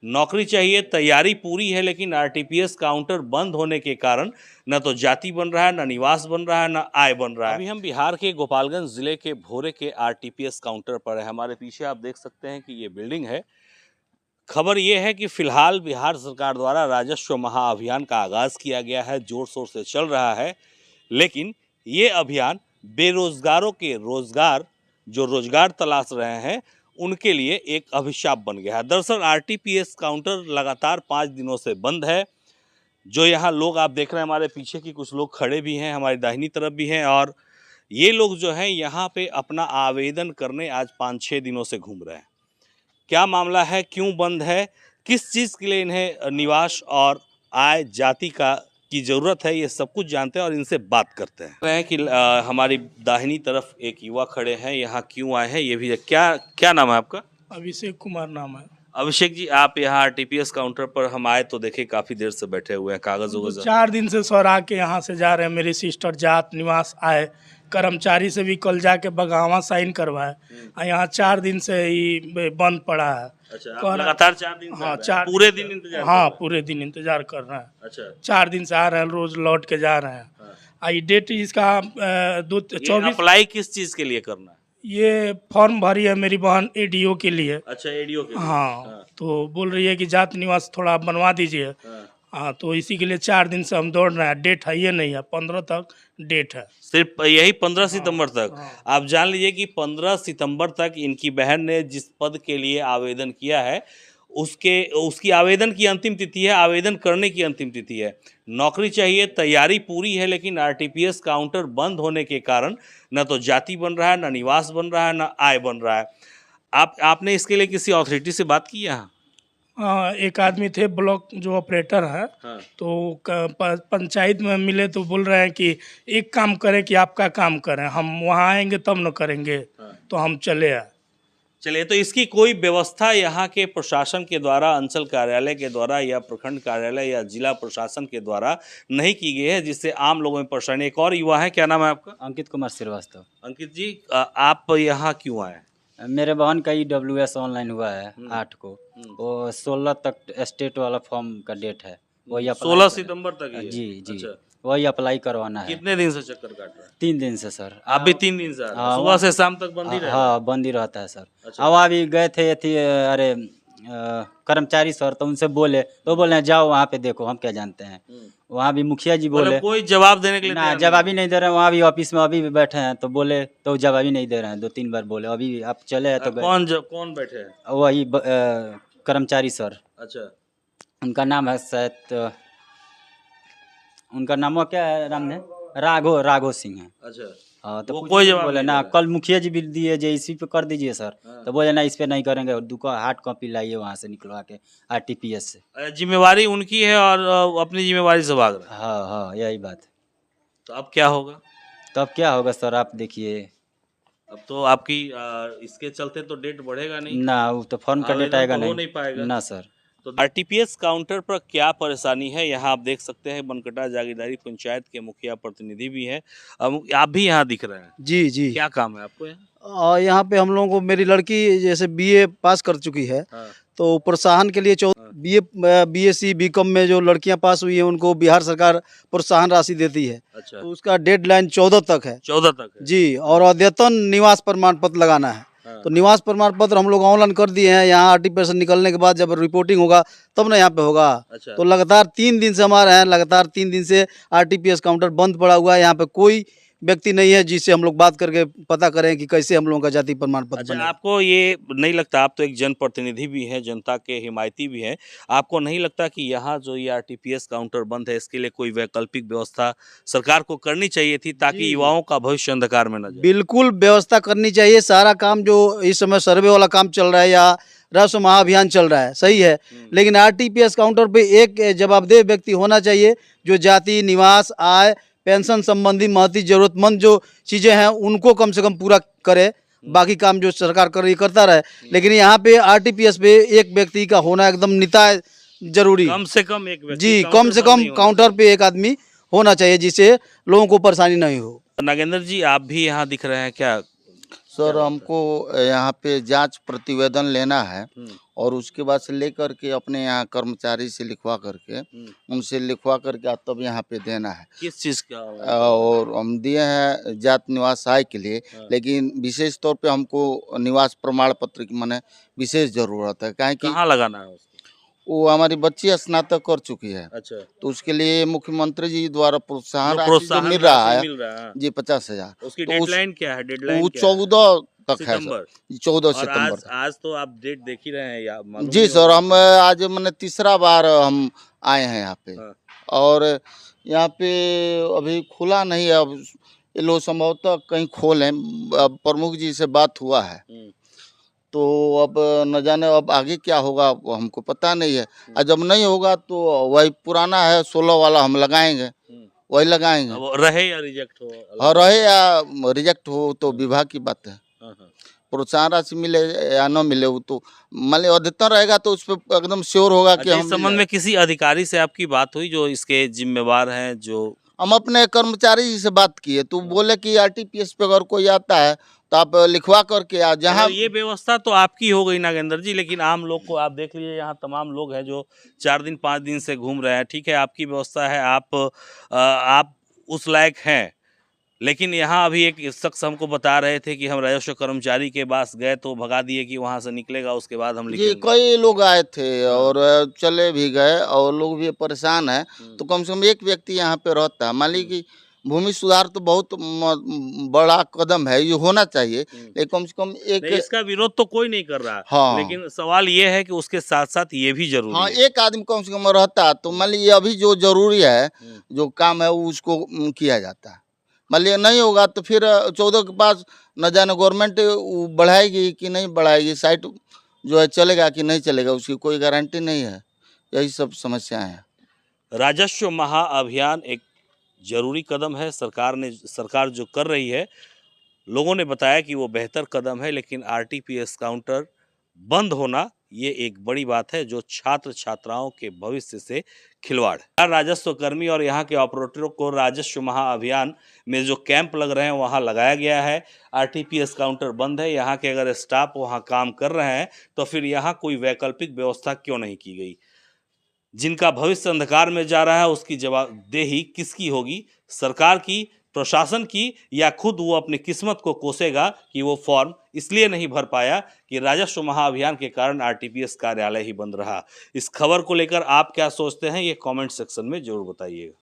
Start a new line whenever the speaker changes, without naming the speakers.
नौकरी चाहिए, तैयारी पूरी है, लेकिन आरटीपीएस काउंटर बंद होने के कारण न तो जाति बन रहा है, न निवास बन रहा है, न आय बन रहा है। अभी हम बिहार के गोपालगंज जिले के भोरे के आरटीपीएस काउंटर पर है। हमारे पीछे आप देख सकते हैं कि ये बिल्डिंग है। खबर ये है कि फिलहाल बिहार सरकार द्वारा राजस्व महाअभियान का आगाज किया गया है, जोर शोर से चल रहा है, लेकिन ये अभियान बेरोजगारों के रोजगार तलाश रहे हैं उनके लिए एक अभिशाप बन गया है। दरअसल आरटीपीएस काउंटर लगातार 5 दिनों से बंद है। जो यहाँ लोग आप देख रहे हैं हमारे पीछे की, कुछ लोग खड़े भी हैं, हमारी दाहिनी तरफ भी हैं, और ये लोग जो हैं यहाँ पे अपना आवेदन करने आज 5-6 दिनों से घूम रहे हैं। क्या मामला है, क्यों बंद है, किस चीज़ के लिए इन्हें निवास और आय जाति की ज़रूरत है, ये सब कुछ जानते हैं और इनसे बात करते हैं कि हमारी दाहिनी तरफ एक युवा खड़े हैं, यहाँ क्यों आए हैं ये भी। क्या नाम है आपका?
अभिषेक कुमार नाम है।
अभिषेक जी, आप यहाँ आरटीपीएस काउंटर पर हम आए तो देखे काफ़ी देर से बैठे हुए हैं, कागज़ वगैरह
4 दिन से सर आके यहाँ से जा रहे हैं। मेरी सिस्टर जात निवास आए, कर्मचारी से भी कल जाके बगावा साइन करवाए, यहाँ 4 दिन से ही बंद पड़ा है।
अच्छा, आप लगातार 4 दिन से?
हाँ, 4
पूरे दिन इंतजार?
हाँ, पूरे दिन इंतजार कर रहे हैं।
अच्छा,
4 दिन से आ रहे हैं, रोज लौट के जा रहे हैं। आई डेट इसका 24।
अप्लाई किस चीज़ के लिए करना है?
ये फॉर्म भरी है मेरी बहन एडीओ के लिए।
अच्छा, एडीओ के लिए।
हाँ, तो बोल रही है कि जात निवास थोड़ा बनवा दीजिए। हाँ, तो इसी के लिए 4 दिन से हम दौड़ रहे हैं। डेट है ये नहीं है, 15 तक डेट है।
सिर्फ यही 15 सितंबर तक? आप जान लीजिए कि 15 सितंबर तक इनकी बहन ने जिस पद के लिए आवेदन किया है उसकी आवेदन की अंतिम तिथि है, आवेदन करने की अंतिम तिथि है। नौकरी चाहिए, तैयारी पूरी है, लेकिन आरटीपीएस काउंटर बंद होने के कारण न तो जाति बन रहा है, न निवास बन रहा है, न आय बन रहा है। आपने इसके लिए किसी अथॉरिटी से बात की यहाँ?
एक आदमी थे ब्लॉक जो ऑपरेटर है।
हाँ।
तो पंचायत में मिले तो बोल रहे हैं कि एक काम करें कि आपका काम करें, हम वहाँ आएंगे तब न करेंगे। हाँ। तो हम चले आए।
चलिए, तो इसकी कोई व्यवस्था यहाँ के प्रशासन के द्वारा, अंचल कार्यालय के द्वारा या प्रखंड कार्यालय या जिला प्रशासन के द्वारा नहीं की गई है, जिससे आम लोगों में परेशानी। एक और युवा है, क्या नाम है आपका?
अंकित कुमार श्रीवास्तव।
अंकित जी, आप यहाँ क्यों आए?
मेरे बहन का EWS ऑनलाइन हुआ है 8 को, वो 16 तक स्टेट वाला फॉर्म का डेट है, वही
16 सितंबर तक ही है?
जी जी।
अच्छा।
वही अप्लाई करवाना है।
कितने दिन से चक्कर काट रहे हैं?
3 दिन से सर।
आप भी 3 दिन से? सुबह से शाम तक बंद ही रहता है?
हाँ, बंद ही रहता है सर।
अच्छा।
अब अभी गए थे अरे कर्मचारी सर, तो उनसे बोले तो बोले जाओ वहाँ पे देखो, हम क्या जानते हैं। वहाँ भी मुखिया जी बोले
कोई जवाब देने के लिए
ना, जवाब ही नहीं दे रहे हैं। वहाँ भी ऑफिस में अभी भी बैठे हैं, तो बोले तो जवाब ही नहीं दे रहे हैं। 2-3 बार बोले, अभी आप चले हैं तो
कौन बैठे हैं?
वही कर्मचारी सर।
अच्छा,
उनका नाम है शायद, उनका नाम क्या है? राम ने राघव सिंह है।
अच्छा।
हाँ, तो
कोई जवाब
बोले ना, कल मुखिया जी भी दिए जे इसी पे कर दीजिए सर। तो बोले ना, इस पे नहीं करेंगे, हार्ड कॉपी लाइए वहाँ से निकलवा के आरटीपीएस से।
जिम्मेवारी उनकी है और अपनी जिम्मेवारी से भाग रहा है।
हाँ हाँ, यही बात।
तो अब क्या होगा?
तो अब क्या होगा सर, आप देखिए।
अब तो आपकी इसके चलते तो डेट बढ़ेगा नहीं
ना, वो तो फॉर्म का डेट आएगा
नहीं पाएगा
ना सर।
तो आरटीपीएस काउंटर पर क्या परेशानी है, यहाँ आप देख सकते हैं। बनकटा जागीरदारी पंचायत के मुखिया प्रतिनिधि भी हैं, आप भी यहाँ दिख रहे हैं।
जी जी।
क्या काम है आपको यहाँ?
यहाँ पे हम लोगों को, मेरी लड़की जैसे बीए पास कर चुकी है। हाँ। तो प्रोत्साहन के लिए बीएससी बीकॉम में जो लड़कियां पास हुई हैं उनको बिहार सरकार प्रोत्साहन राशि देती है। अच्छा। तो उसका डेडलाइन 14 तक है। 14 तक है जी। और अद्यतन निवास प्रमाण पत्र लगाना है। हाँ। तो निवास प्रमाण पत्र हम लोग ऑनलाइन कर दिए हैं। यहाँ आरटीपीएस निकलने के बाद जब रिपोर्टिंग होगा तब ना यहाँ पे होगा। अच्छा। तो लगातार 3 दिन से हमारे हैं, लगातार 3 दिन से आरटीपीएस काउंटर बंद पड़ा हुआ है। यहाँ पे कोई व्यक्ति नहीं है जिससे हम लोग बात करके पता करें कि कैसे हम लोगों का जाति प्रमाण पत्र बने।
आपको ये नहीं लगता, आप तो एक जनप्रतिनिधि भी हैं, जनता के हिमायती भी हैं, आपको नहीं लगता कि यहाँ जो ये आरटीपीएस काउंटर बंद है इसके लिए कोई वैकल्पिक व्यवस्था सरकार को करनी चाहिए थी, ताकि युवाओं का भविष्य अंधकार में न जाए?
बिल्कुल व्यवस्था करनी चाहिए। सारा काम जो इस समय सर्वे वाला काम चल रहा है या राजस्व महाअभियान चल रहा है, सही है, लेकिन आरटीपीएस काउंटर पे एक जवाबदेह व्यक्ति होना चाहिए जो जाति, निवास, आय, पेंशन संबंधी महती जरूरतमंद जो चीज़ें हैं उनको कम से कम पूरा करे। बाकी काम जो सरकार कर रही करता रहे, लेकिन यहाँ पे आरटीपीएस पे एक व्यक्ति का होना एकदम निताय जरूरी।
कम से कम एक व्यक्ति
जी, कम से कम काउंटर पे एक आदमी होना चाहिए जिससे लोगों को परेशानी नहीं हो।
नागेंद्र जी, आप भी यहाँ दिख रहे हैं, क्या
सर हमको यहाँ पे जांच प्रतिवेदन लेना है और उसके बाद से लेकर के अपने यहाँ कर्मचारी से लिखवा करके उनसे लिखवा करके तब यहाँ पे देना है।
किस चीज का?
और हम दिए हैं जात निवास आय के लिए, लेकिन विशेष तौर पे हमको निवास प्रमाण पत्र की माने विशेष जरूरत है। काहे कि
कहाँ लगाना है उसको?
वो हमारी बच्ची स्नातक कर चुकी है,
अच्छा,
तो उसके लिए मुख्यमंत्री जी द्वारा प्रोत्साहन
जो
राशि जो
प्रोत्साहन
मिल रहा
राशि
है
मिल रहा है,
जी 50,000।
उसकी
तो उस-
डेडलाइन क्या है? डेडलाइन
वो
क्या है?
14 तक है
सितंबर।
सर, 14
और
सितंबर
आज
तक।
आज तो आप डेट देख ही रहे हैं या मालूम
जी
नहीं
सर,
होगा?
हम आज मैंने तीसरा बार हम आए हैं यहाँ पे
हाँ।
और यहाँ पे अभी खुला नहीं है। अब ये लोग संभवतः कहीं खोलें, अब प्रमुख जी से बात हुआ है, तो अब न जाने अब आगे क्या होगा वो हमको पता नहीं है। और जब नहीं होगा तो वही पुराना है 16 वाला हम लगाएंगे, वही लगाएंगे।
अब रहे या रिजेक्ट हो?
और रहे या रिजेक्ट हो तो विभाग की बात है।
हाँ, हाँ।
प्रोत्साहन राशि मिले या न मिले वो तो मान लीजिए अधिकतम रहेगा तो उस पर एकदम श्योर होगा कि
अच्छा,
हम
इस संबंध में किसी अधिकारी से आपकी बात हुई जो इसके जिम्मेवार हैं? जो
हम अपने कर्मचारी जी से बात किए तो बोले कि आरटीपीएस पे अगर कोई आता है तो आप लिखवा करके जहाँ
ये व्यवस्था तो आपकी हो गई नागेंद्र जी, लेकिन आम लोग को आप देख लीजिए, यहाँ तमाम लोग हैं जो 4 दिन 5 दिन से घूम रहे हैं। ठीक है, आपकी व्यवस्था है, आप उस लायक हैं, लेकिन यहाँ अभी एक शख्स हमको बता रहे थे कि हम राजस्व कर्मचारी के पास गए तो भगा दिए कि वहाँ से निकलेगा उसके बाद हम
जी
लिखेंगे।
कई लोग आए थे और चले भी गए और लोग भी परेशान है। तो कम से कम एक व्यक्ति यहाँ पे रहता है। मान लीजिए कि भूमि सुधार तो बहुत बड़ा कदम है, ये होना चाहिए, लेकिन कम से कम एक
नहीं, इसका विरोध तो कोई नहीं कर रहा।
हाँ।
लेकिन सवाल ये है कि उसके साथ साथ ये भी जरूरी
हाँ
है।
एक आदमी कम से कम रहता तो मान लीजिए अभी जो जरूरी है जो काम है वो उसको किया जाता है। मान लीजिए नहीं होगा तो फिर 14 के पास न जाने गवर्नमेंट बढ़ाएगी कि नहीं बढ़ाएगी, साइट जो है चलेगा कि नहीं चलेगा उसकी कोई गारंटी नहीं है। यही सब समस्याएं हैं।
राजस्व महाअभियान एक जरूरी कदम है, सरकार जो कर रही है, लोगों ने बताया कि वो बेहतर कदम है, लेकिन आरटीपीएस काउंटर बंद होना ये एक बड़ी बात है जो छात्र छात्राओं के भविष्य से खिलवाड़ है। राजस्व कर्मी और यहाँ के ऑपरेटरों को राजस्व महाअभियान में जो कैंप लग रहे हैं वहाँ लगाया गया है। आरटीपीएस काउंटर बंद है, यहाँ के अगर स्टाफ वहाँ काम कर रहे हैं तो फिर यहाँ कोई वैकल्पिक व्यवस्था क्यों नहीं की गई? जिनका भविष्य अंधकार में जा रहा है उसकी जवाबदेही किसकी होगी? सरकार की, प्रशासन की, या खुद वो अपनी किस्मत को कोसेगा कि वो फॉर्म इसलिए नहीं भर पाया कि राजस्व महाअभियान के कारण आरटीपीएस कार्यालय ही बंद रहा। इस खबर को लेकर आप क्या सोचते हैं ये कमेंट सेक्शन में जरूर बताइएगा।